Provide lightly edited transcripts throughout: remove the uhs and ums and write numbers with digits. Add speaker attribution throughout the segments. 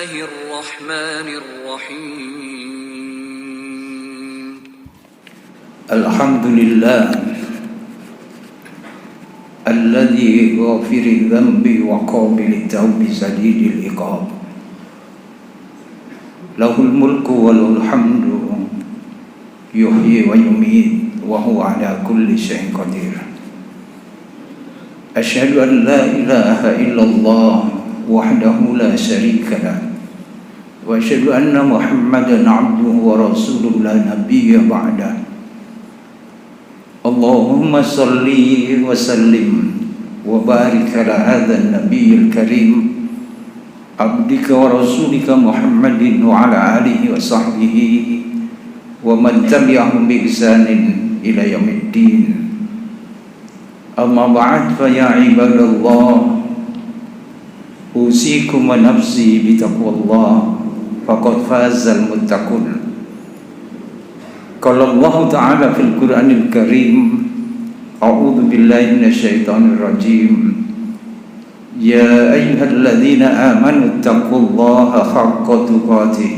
Speaker 1: الله الرحمن الرحيم
Speaker 2: الحمد لله الذي غافر الذنب وقابل التوب شديد العقاب له الملك وله الحمد يحيي ويميت وهو على كل شيء قدير أشهد أن لا إله إلا الله وحده لا شريك له وأشهد أن محمدا عبده ورسوله لا نبي بعده اللهم صل وسلم وبارك على هذا النبي الكريم عبدك ورسولك محمد وعلى آله وصحبه ومن تبعهم بإحسان إلى يوم الدين أما بعد فيا عباد الله أوصيكم ونفسي بتقوى الله فقد فاز المتقون قال الله تعالى في القرآن الكريم أعوذ بالله من الشيطان الرجيم يا أيها الذين آمنوا اتقوا الله حق تقاته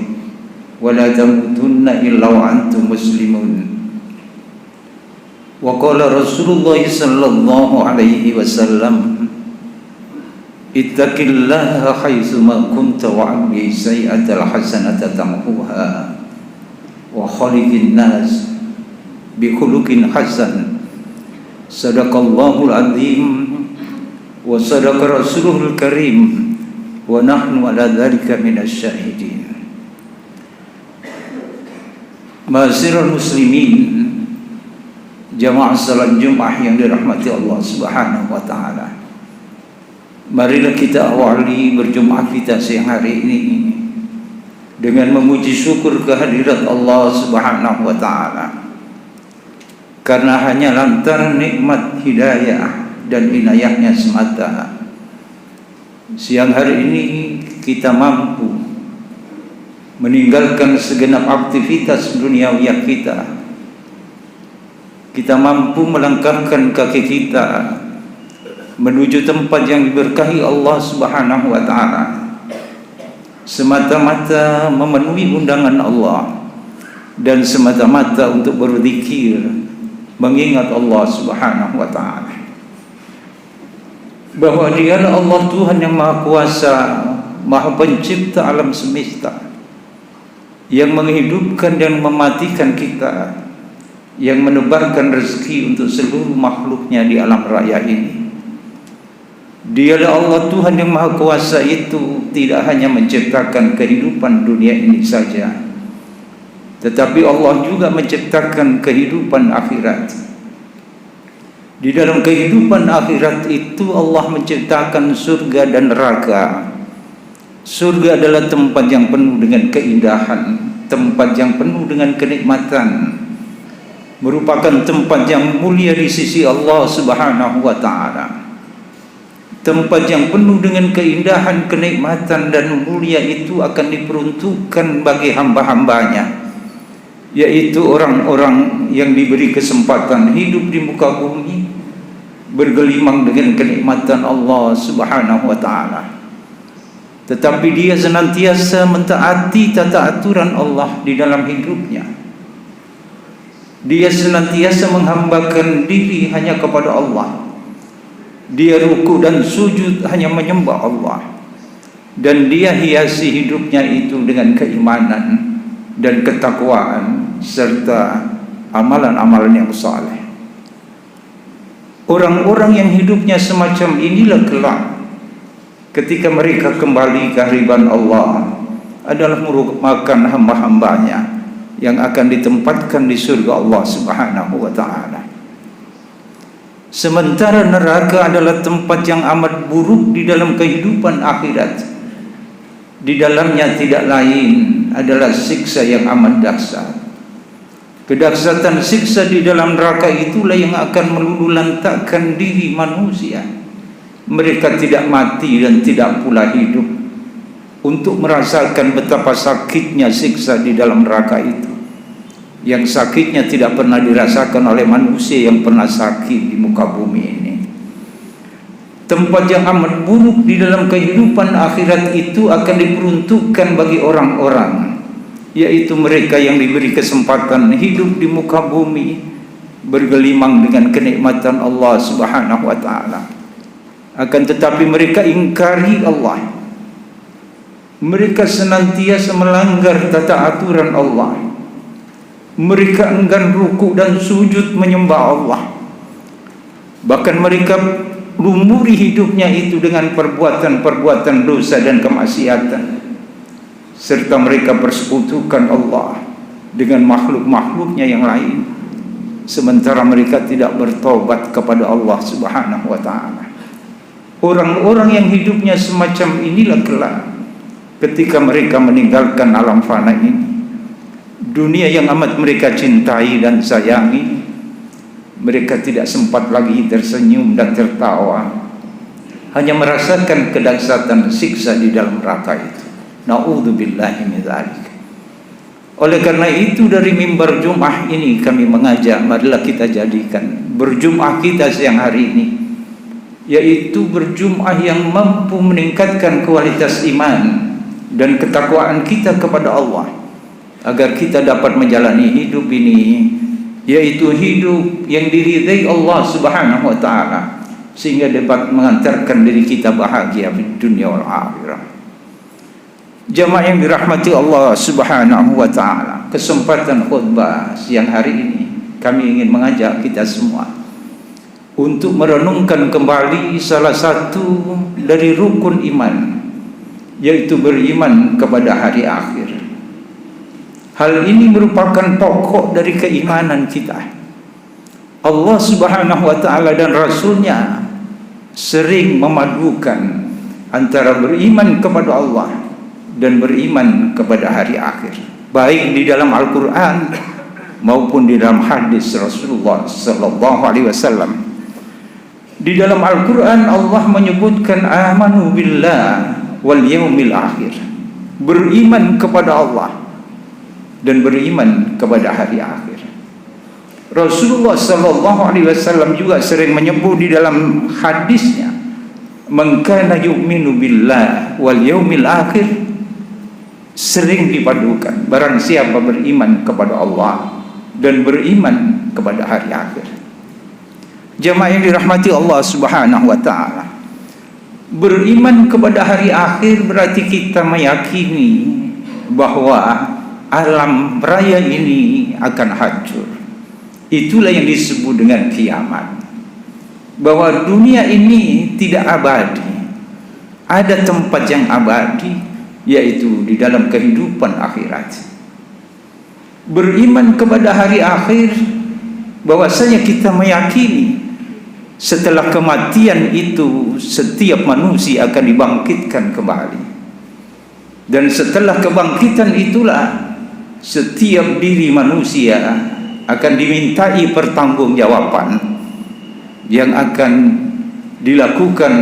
Speaker 2: ولا تموتن إلا وأنتم مسلمون وقال رسول الله صلى الله عليه وسلم اتق الله حيثما كنت وعمل السيئة الحسنة تمحوها وخالق الناس بخلق حسن صدق الله العظيم وصدق رسوله الكريم ونحن على ذلك من الشاهدين. Ma'asyiral muslimin, jamaah salat Jumat yang dirahmati Allah Subhanahu wa taala. Marilah kita awali berjumat kita siang hari ini dengan memuji syukur kehadirat Allah Subhanahu wa taala. Karena hanya lantaran nikmat hidayah dan inayahnya semata, siang hari ini kita mampu meninggalkan segenap aktivitas duniawiyah kita. Kita mampu melangkahkan kaki kita menuju tempat yang diberkahi Allah Subhanahu wa taala, semata-mata memenuhi undangan Allah dan semata-mata untuk berzikir mengingat Allah Subhanahu wa taala, bahwa Dialah Allah Tuhan yang Maha Kuasa, Maha Pencipta alam semesta, yang menghidupkan dan mematikan kita, yang menebarkan rezeki untuk seluruh makhluknya di alam raya ini. Dialah Allah Tuhan yang Maha Kuasa itu tidak hanya menciptakan kehidupan dunia ini saja, tetapi Allah juga menciptakan kehidupan akhirat. Di dalam kehidupan akhirat itu Allah menciptakan surga dan neraka. Surga adalah tempat yang penuh dengan keindahan, tempat yang penuh dengan kenikmatan, merupakan tempat yang mulia di sisi Allah Subhanahu wa taala. Tempat yang penuh dengan keindahan, kenikmatan dan mulia itu akan diperuntukkan bagi hamba-hambanya, yaitu orang-orang yang diberi kesempatan hidup di muka bumi, bergelimang dengan kenikmatan Allah Subhanahu wa taala, tetapi dia senantiasa mentaati tata aturan Allah di dalam hidupnya. Dia senantiasa menghambakan diri hanya kepada Allah. Dia ruku dan sujud hanya menyembah Allah, dan dia hiasi hidupnya itu dengan keimanan dan ketakwaan serta amalan-amalan yang saleh. Orang-orang yang hidupnya semacam inilah kelak ketika mereka kembali ke hadirat Allah adalah merupakan hamba-hambanya yang akan ditempatkan di surga Allah Subhanahu wa taala. Sementara neraka adalah tempat yang amat buruk di dalam kehidupan akhirat. Di dalamnya tidak lain adalah siksa yang amat dahsyat. Kedahsyatan siksa di dalam neraka itulah yang akan meluluhlantakkan diri manusia. Mereka tidak mati dan tidak pula hidup untuk merasakan betapa sakitnya siksa di dalam neraka itu, yang sakitnya tidak pernah dirasakan oleh manusia yang pernah sakit di muka bumi ini. Tempat yang amat buruk di dalam kehidupan akhirat itu akan diperuntukkan bagi orang-orang, yaitu mereka yang diberi kesempatan hidup di muka bumi, bergelimang dengan kenikmatan Allah Subhanahu wa ta'ala. Akan tetapi mereka ingkari Allah. Mereka senantiasa melanggar tata aturan Allah. Mereka enggan rukuk dan sujud menyembah Allah. Bahkan mereka lumuri hidupnya itu dengan perbuatan-perbuatan dosa dan kemaksiatan, serta mereka persekutukan Allah dengan makhluk-makhluknya yang lain, sementara mereka tidak bertobat kepada Allah Subhanahu wa ta'ala. Orang-orang yang hidupnya semacam inilah kelak ketika mereka meninggalkan alam fana ini, dunia yang amat mereka cintai dan sayangi, mereka tidak sempat lagi tersenyum dan tertawa, hanya merasakan kedahsyatan siksa di dalam neraka itu. Na'udzubillahi min dzalik. Oleh karena itu, dari mimbar Jumat ini kami mengajak, marilah kita jadikan berjum'ah kita siang hari ini, yaitu berjum'ah yang mampu meningkatkan kualitas iman dan ketakwaan kita kepada Allah, agar kita dapat menjalani hidup ini, yaitu hidup yang diridai Allah Subhanahu wa ta'ala, sehingga dapat mengantarkan diri kita bahagia di dunia wal akhirah. Jamaah yang dirahmati Allah Subhanahu wa ta'ala, kesempatan khutbah siang hari ini kami ingin mengajak kita semua untuk merenungkan kembali salah satu dari rukun iman, yaitu beriman kepada hari akhir. Hal ini merupakan pokok dari keimanan kita. Allah Subhanahu wa ta'ala dan Rasulnya sering memadukan antara beriman kepada Allah dan beriman kepada hari akhir, baik di dalam Al-Quran maupun di dalam hadis Rasulullah sallallahu alaihi wasallam. Di dalam Al-Quran Allah menyebutkan amanu billah wal yaumil akhir, beriman kepada Allah dan beriman kepada hari akhir. Rasulullah sallallahu alaihi wasallam juga sering menyebut di dalam hadisnya, man kana yu'minu billah wal yaumil akhir, sering dipadukan barang siapa beriman kepada Allah dan beriman kepada hari akhir. Jamaah yang dirahmati Allah Subhanahu wa ta'ala, beriman kepada hari akhir berarti kita meyakini bahwa alam raya ini akan hancur. Itulah yang disebut dengan kiamat, bahwa dunia ini tidak abadi. Ada tempat yang abadi, yaitu di dalam kehidupan akhirat. Beriman kepada hari akhir, bahwasanya kita meyakini setelah kematian itu setiap manusia akan dibangkitkan kembali, dan setelah kebangkitan itulah setiap diri manusia akan dimintai pertanggungjawaban yang akan dilakukan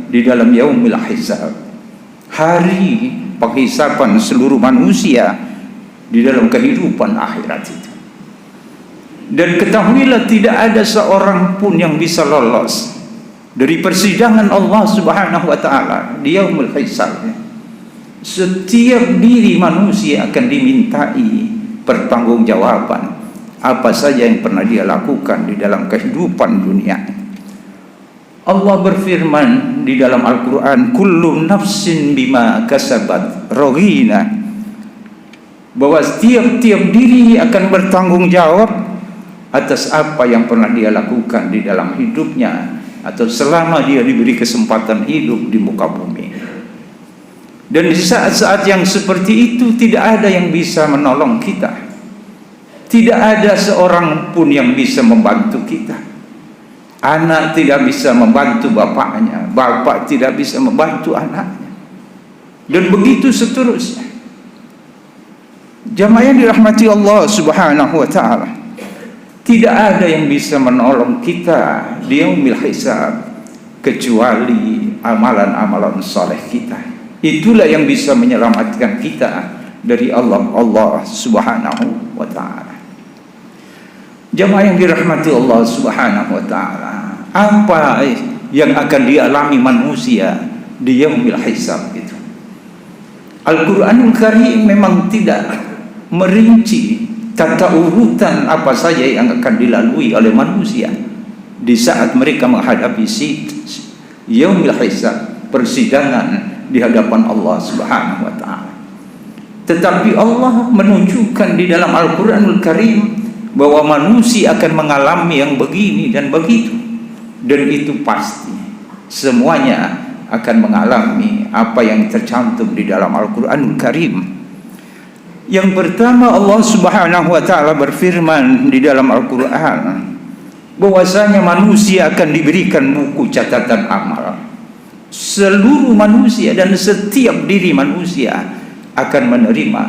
Speaker 2: di dalam yaumil hisab, hari penghisapan seluruh manusia di dalam kehidupan akhirat itu. Dan ketahuilah, tidak ada seorang pun yang bisa lolos dari persidangan Allah Subhanahu wa ta'ala di yaumil hisab. Setiap diri manusia akan dimintai pertanggungjawaban apa saja yang pernah dia lakukan di dalam kehidupan dunia. Allah berfirman di dalam Al-Quran, kullu nafsin bima kasabat rohina, bahwa tiap-tiap diri akan bertanggung jawab atas apa yang pernah dia lakukan di dalam hidupnya atau selama dia diberi kesempatan hidup di muka bumi. Dan di saat-saat yang seperti itu tidak ada yang bisa menolong kita, tidak ada seorang pun yang bisa membantu kita. Anak tidak bisa membantu bapaknya, bapak tidak bisa membantu anaknya, dan begitu seterusnya. Jamaah yang dirahmati Allah Subhanahu wa ta'ala, tidak ada yang bisa menolong kita di yaumil hisab kecuali amalan-amalan saleh kita. Itulah yang bisa menyelamatkan kita dari Allah Subhanahu wa ta'ala. Jamaah yang dirahmati Allah Subhanahu wa ta'ala, apa yang akan dialami manusia di yaumil hisab itu. Al-Quranul Karim memang tidak merinci tata urutan apa saja yang akan dilalui oleh manusia di saat mereka menghadapi yaumil hisab, persidangan di hadapan Allah Subhanahu wa taala. Tetapi Allah menunjukkan di dalam Al-Quranul Karim bahwa manusia akan mengalami yang begini dan begitu, dan itu pasti semuanya akan mengalami apa yang tercantum di dalam Al-Quranul Karim. Yang pertama, Allah Subhanahu wa taala berfirman di dalam Al-Quran bahwasanya manusia akan diberikan buku catatan amal. Seluruh manusia dan setiap diri manusia akan menerima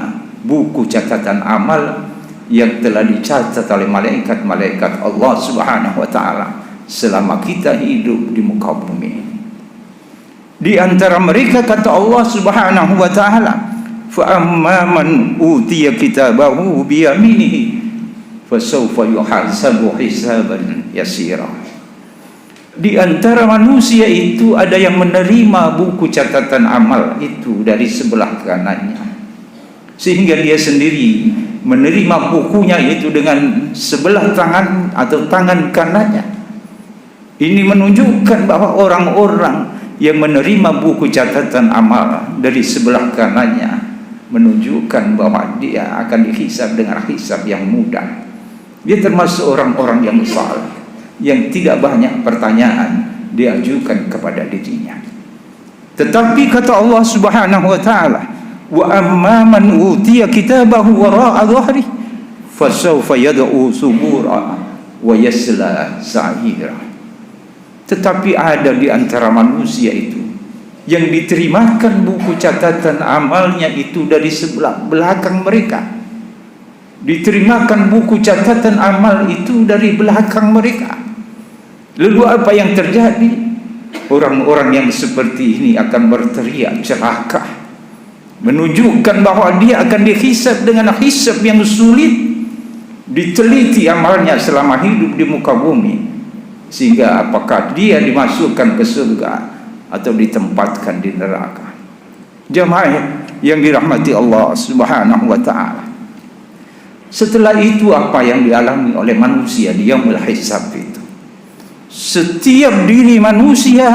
Speaker 2: buku catatan amal yang telah dicatat oleh malaikat-malaikat Allah Subhanahu wa taala selama kita hidup di muka bumi. Di antara mereka kata Allah Subhanahu wa taala, fa amma man utiya kitabahu bi yaminihi fasawfa yuhasabu hisaban yasira. Di antara manusia itu ada yang menerima buku catatan amal itu dari sebelah kanannya, sehingga dia sendiri menerima bukunya itu dengan sebelah tangan atau tangan kanannya. Ini menunjukkan bahwa orang-orang yang menerima buku catatan amal dari sebelah kanannya menunjukkan bahwa dia akan dihisab dengan hisab yang mudah. Dia termasuk orang-orang yang saleh, yang tidak banyak pertanyaan diajukan kepada dirinya. Tetapi kata Allah Subhanahu wa taala, wa amma man utiya kitabahu wara'a dhahri fasawfa yad'u subura wa yasla sa'ira. Tetapi ada di antara manusia itu yang diterimakan buku catatan amalnya itu dari sebelah belakang mereka. Diterimakan buku catatan amal itu dari belakang mereka. Lalu apa yang terjadi? Orang-orang yang seperti ini akan berteriak celaka, menunjukkan bahwa dia akan dihisab dengan hisab yang sulit, diteliti amalnya selama hidup di muka bumi, sehingga apakah dia dimasukkan ke surga atau ditempatkan di neraka. Jamaah yang dirahmati Allah Subhanahu wa taala. Setelah itu apa yang dialami oleh manusia di yaumul hisab itu? Setiap diri manusia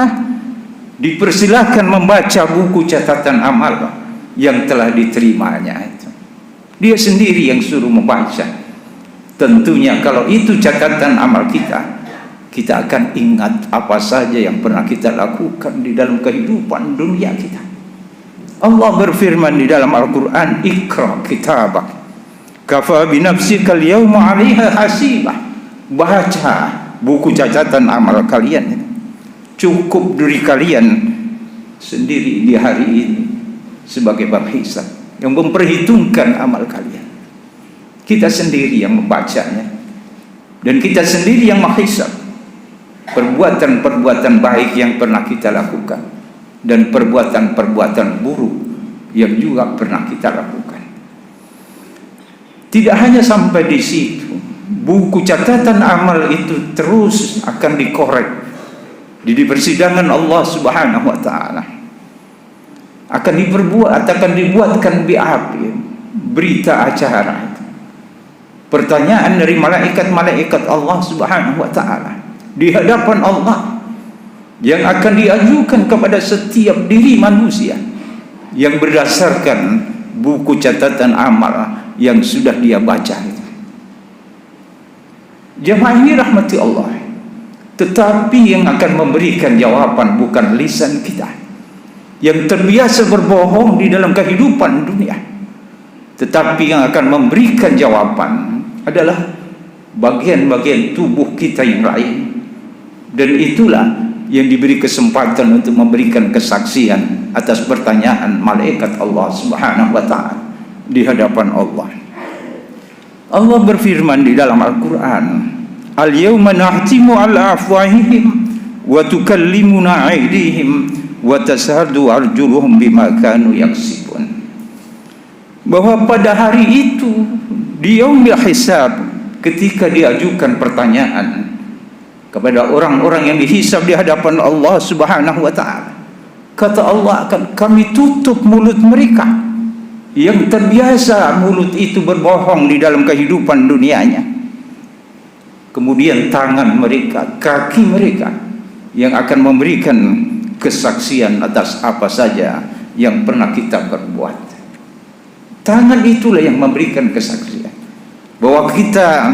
Speaker 2: dipersilahkan membaca buku catatan amal yang telah diterimanya itu. Dia sendiri yang suruh membaca. Tentunya kalau itu catatan amal kita, kita akan ingat apa saja yang pernah kita lakukan di dalam kehidupan dunia kita. Allah berfirman di dalam Al-Quran, Iqra kitabak kafa binafsika al-yawma 'alaiha hasibah. Baca buku catatan amal kalian, cukup diri kalian sendiri di hari ini sebagai penghisab yang memperhitungkan amal kalian. Kita sendiri yang membacanya dan kita sendiri yang menghisab perbuatan-perbuatan baik yang pernah kita lakukan dan perbuatan-perbuatan buruk yang juga pernah kita lakukan. Tidak hanya sampai di situ, buku catatan amal itu terus akan dikorek di persidangan Allah Subhanahu wa taala. Akan dibuatkan BAP, berita acara. Pertanyaan dari malaikat-malaikat Allah Subhanahu wa taala di hadapan Allah yang akan diajukan kepada setiap diri manusia yang berdasarkan buku catatan amal yang sudah dia baca itu. Jemaah ini rahmati Allah. Tetapi yang akan memberikan jawaban bukan lisan kita yang terbiasa berbohong di dalam kehidupan dunia, tetapi yang akan memberikan jawaban adalah bagian-bagian tubuh kita yang lain. Dan itulah yang diberi kesempatan untuk memberikan kesaksian atas pertanyaan malaikat Allah Subhanahu wa taala di hadapan Allah. Allah berfirman di dalam Al-Quran, Al-yawma nahtimu ala afwahihim wa tukallimuna aydihim wa tashhadu arjuluhum bima kanu yaksibun. Bahwa pada hari itu di yaumil hisab, ketika diajukan pertanyaan kepada orang-orang yang dihisab di hadapan Allah Subhanahu wa taala. Kata Allah, akan kami tutup mulut mereka yang terbiasa mulut itu berbohong di dalam kehidupan dunianya. Kemudian tangan mereka, kaki mereka yang akan memberikan kesaksian atas apa saja yang pernah kita perbuat. Tangan itulah yang memberikan kesaksian bahwa kita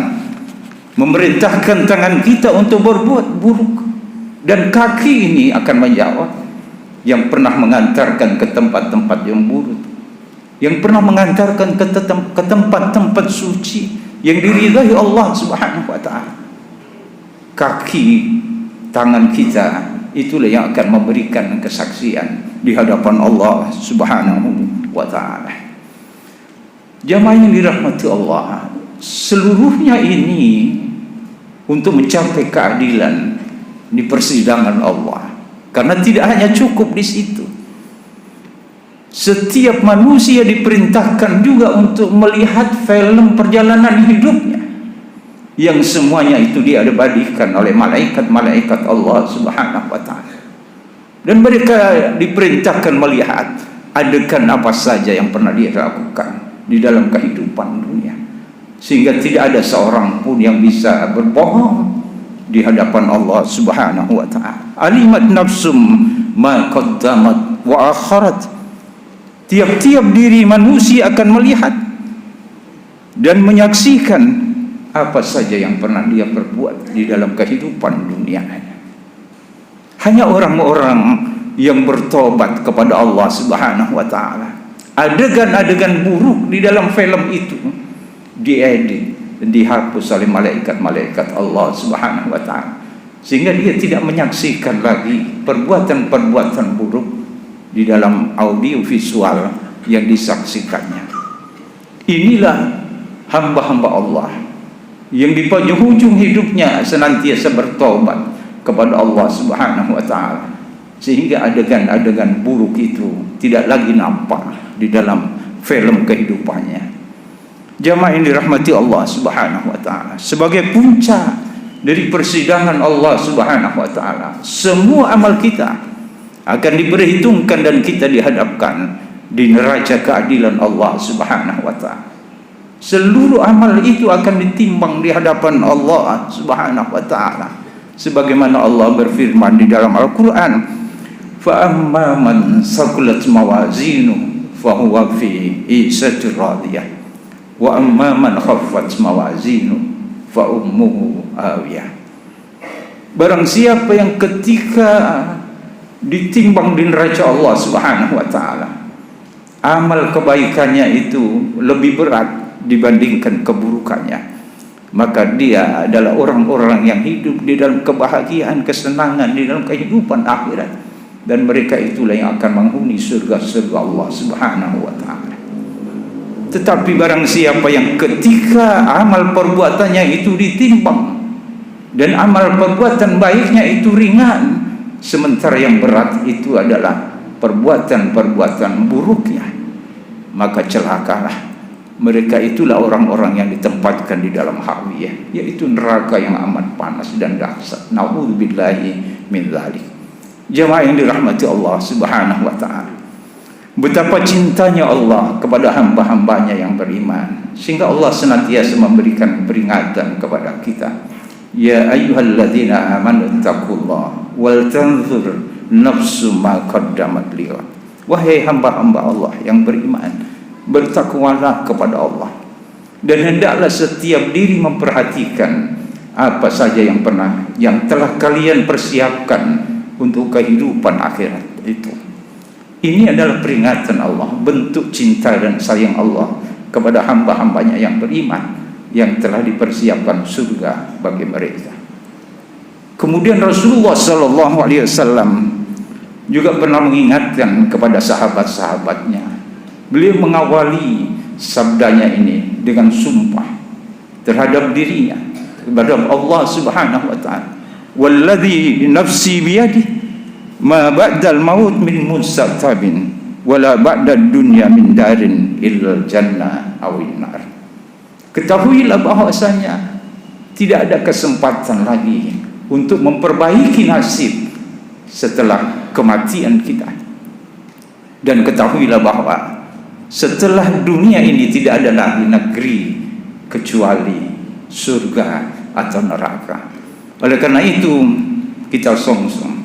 Speaker 2: memerintahkan tangan kita untuk berbuat buruk, dan kaki ini akan menjawab, yang pernah mengantarkan ke tempat-tempat yang buruk, yang pernah mengantarkan ke tempat-tempat suci yang diridhai Allah Subhanahu wa taala. Kaki tangan kita itulah yang akan memberikan kesaksian di hadapan Allah Subhanahu wa taala. Jamaah yang dirahmati Allah, seluruhnya ini untuk mencapai keadilan di persidangan Allah. Karena tidak hanya cukup di situ. Setiap manusia diperintahkan juga untuk melihat film perjalanan hidupnya, yang semuanya itu diabadikan oleh malaikat-malaikat Allah Subhanahu wa taala. Dan mereka diperintahkan melihat adegan apa saja yang pernah dia lakukan di dalam kehidupan dunia, sehingga tidak ada seorang pun yang bisa berbohong di hadapan Allah Subhanahu wa taala. Alimat nafsum ma qaddamat wa akharat. Tiap-tiap diri manusia akan melihat dan menyaksikan apa saja yang pernah dia perbuat di dalam kehidupan dunianya. Hanya orang-orang yang bertobat kepada Allah Subhanahu wa taala, adegan-adegan buruk di dalam film itu diedit dan dihapus oleh malaikat-malaikat Allah Subhanahu wa taala, sehingga dia tidak menyaksikan lagi perbuatan-perbuatan buruk di dalam audio visual yang disaksikannya. Inilah hamba-hamba Allah yang di penghujung hidupnya senantiasa bertobat kepada Allah Subhanahu wa taala, sehingga adegan-adegan buruk itu tidak lagi nampak di dalam film kehidupannya. Jamaah yang dirahmati Allah Subhanahu wa taala, sebagai puncak dari persidangan Allah Subhanahu wa taala, semua amal kita akan diperhitungkan dan kita dihadapkan di neraca keadilan Allah Subhanahu wa taala. Seluruh amal itu akan ditimbang di hadapan Allah Subhanahu wa taala, sebagaimana Allah berfirman di dalam Al-Qur'an, fa amma man saqulat mawazinu fa huwa fi 'ishatir radiyah wa amma man khaffat mawazinu fa ummuhu hawiyah. Barang siapa yang ketika ditimbang di neraca Allah Subhanahu wa taala, amal kebaikannya itu lebih berat dibandingkan keburukannya, maka dia adalah orang-orang yang hidup di dalam kebahagiaan, kesenangan di dalam kehidupan akhirat, dan mereka itulah yang akan menghuni surga-surga Allah Subhanahu wa taala. Tetapi barang siapa yang ketika amal perbuatannya itu ditimbang dan amal perbuatan baiknya itu ringan, sementara yang berat itu adalah perbuatan-perbuatan buruknya, maka celakalah mereka. Itulah orang-orang yang ditempatkan di dalam hawiyah, yaitu neraka yang amat panas dan dahsyat. Na'udzubillahi min dzalik. Jamaah yang dirahmati Allah Subhanahu wa taala, betapa cintanya Allah kepada hamba-hambanya yang beriman, sehingga Allah senantiasa memberikan peringatan kepada kita. Ya ayyuhalladzina amanu taqullaha wal tanzur nafsum ma qaddamat lighad. Wahai hamba-hamba Allah yang beriman, bertakwalah kepada Allah, dan hendaklah setiap diri memperhatikan apa saja yang telah kalian persiapkan untuk kehidupan akhirat itu. Ini adalah peringatan Allah, bentuk cinta dan sayang Allah kepada hamba-hambanya yang beriman, yang telah dipersiapkan surga bagi mereka. Kemudian Rasulullah SAW juga pernah mengingatkan kepada sahabat-sahabatnya. Beliau mengawali sabdanya ini dengan sumpah terhadap dirinya kepada Allah Subhanahu wa taala. Walladzi nafsi biyadihi ma ba'dal maut min mustatabin wala ba'dad dunya min darin illal jannah awin nar. Ketahuilah bahwasanya tidak ada kesempatan lagi untuk memperbaiki nasib setelah kematian kita. Dan ketahuilah bahwa setelah dunia ini tidak ada lagi negeri kecuali surga atau neraka. Oleh karena itu kita song-song,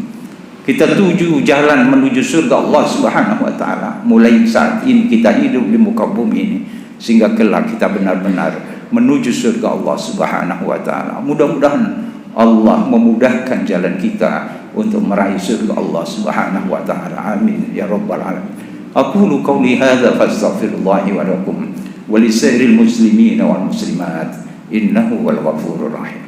Speaker 2: kita tuju jalan menuju surga Allah Subhanahu wa taala. Mulai saat ini kita hidup di muka bumi ini sehingga kelak kita benar-benar menuju surga Allah Subhanahu wa taala. Mudah-mudahan Allah memudahkan jalan kita untuk meraih surga Allah Subhanahu wa taala. Amin ya rabbal alamin. Aqulu qawli hadza fastaghfirullahi wa lakum wa lisairil muslimina wal muslimat innahu wal ghafurur rahim.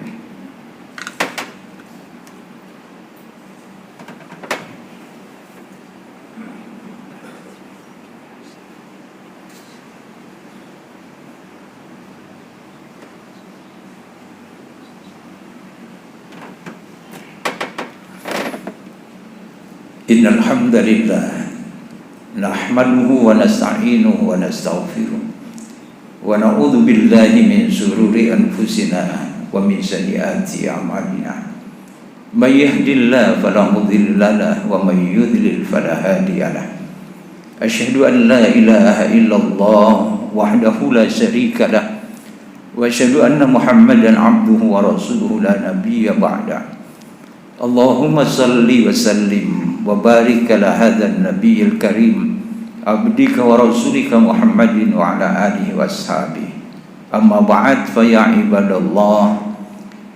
Speaker 2: Innal hamdalillah nahmaduhu wa nasta'inuhu wa nastaghfiruh wa na'udzu billahi min shururi anfusina wa min sayyiati a'malina. May yahdihillahu fala mudilla lahu wa may yudlil fala hadiya lahu. Asyhadu an la ilaha illallah wahdahu la syarika lahu wa asyhadu anna Muhammadan 'abduhu wa rasuluhu la nabiyya ba'da. Allahumma salli wa sallim wa barik ala hadzal nabiyil karim abdika wa rasulika Muhammadin wa ala alihi wa ashabihi. Amma ba'd, fa ya ibadallah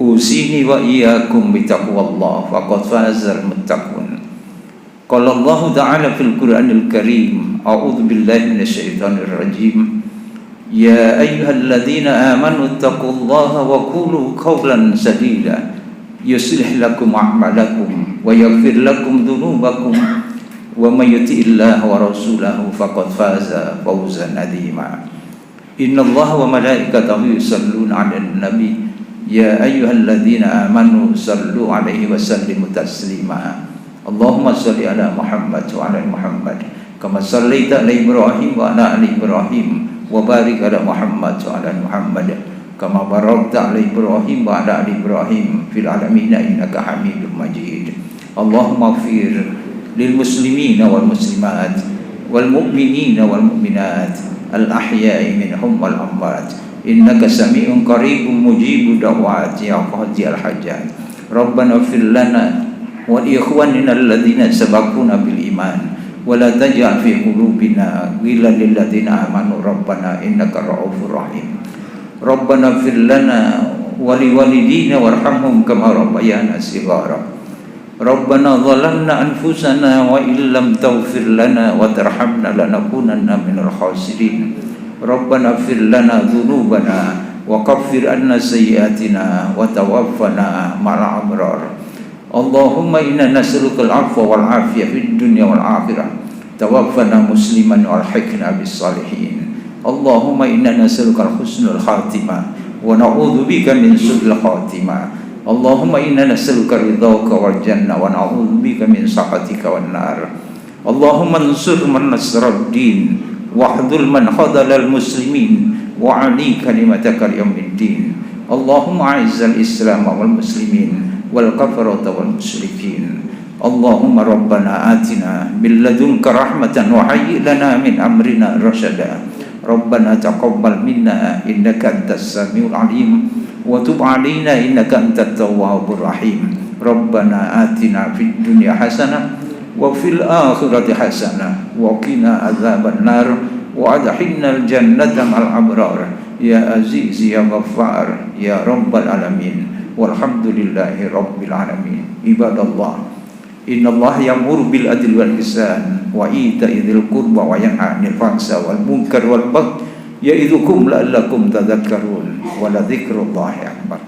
Speaker 2: usini wa iyyakum bi taqwallah faqad fazal muttaqun. Qala Allah ta'ala fil Qur'anil Karim, a'udzu billahi minasyaitonir rajim. Ya ayyuhalladzina amanu taqullaha wa qulu qawlan sadida yuslih lakum a'malakum wa yaghfir lakum dhunubakum wa may yuti'illaha wa rasulahu faqad faza fawzan 'azima. Innallaha wa malaikatahu yusalluna 'alan nabi ya ayyuhalladzina amanu sallu 'alaihi wa sallimu taslima. Allahumma shalli 'ala Muhammad wa 'ala Muhammad kama shallaita 'ala Ibrahim wa 'ala ali Ibrahim wa barik 'ala Muhammad wa 'ala Muhammad kama barakta 'ala Ibrahim wa 'ala ali Ibrahim fil alamin innaka Hamidum Majid. Allahumma ighfir lil muslimina wal muslimat wal mu'minina wal mu'minat al ahya'i minhum wal amwat innaka sami'un qaribun mujibud da'wati ya qadiyal hajat. Rabbana ighfir lana wa li ikhwanina alladhina sabaquna bil iman wa la taj'al fi qulubina ghillan lil ladzina amanu rabbana innaka ra'ufur rahim. Rabbana ighfir lana wa li walidina warhamhum kama rabbayana shighara. Rabbana zalamna anfusana wa illam taghfir lana wa tarhamna lanakunanna minal khasirin. Rabbana ighfir lana dhunubana wa kaffir anna sayyi'atina wa tawaffana ma'al abrar. Allahumma inna nas'aluka al-'afwa wal 'afiyah fid dunya wal akhirah. Tawaffana musliman wa alhiqna bis salihin. Allahumma inna nas'aluka husnul khatimah wa na'udzu bika min su'il khatimah. Allahumma inna nas'aluka ridhaka wal jannah wa na'udzu bika min sakhatika wan nar. Allahumma ansur man nasrad din wahdul man khadalal muslimin wa 'ali kalimataka yaumiddin. Allahumma a'izzal islam wal muslimin wal kafarata wal musyrikin. Allahumma rabbana atina min ladunka rahmatan wa hayyi lana min amrina rasyada. Rabbana taqabbal minna innaka antas samiul alim wa tub alaina innaka antat tawwabur rahim. Rabbana atina fid dunya hasanah wa fil akhirati hasanah wa qina adzaban nar wa adkhilnal jannata ma'al abrar ya aziz ya ghaffar ya rabbal alamin. Walhamdulillahi rabbil alamin. Ibadallah, innallaha ya'muru bil adli wal ihsan wa ita'i dzil qurba wa yanha 'anil fahsya'i wal munkar wal baghi ya'idzukum la'allakum tadhakkarun wa la dzikrullahi akbar.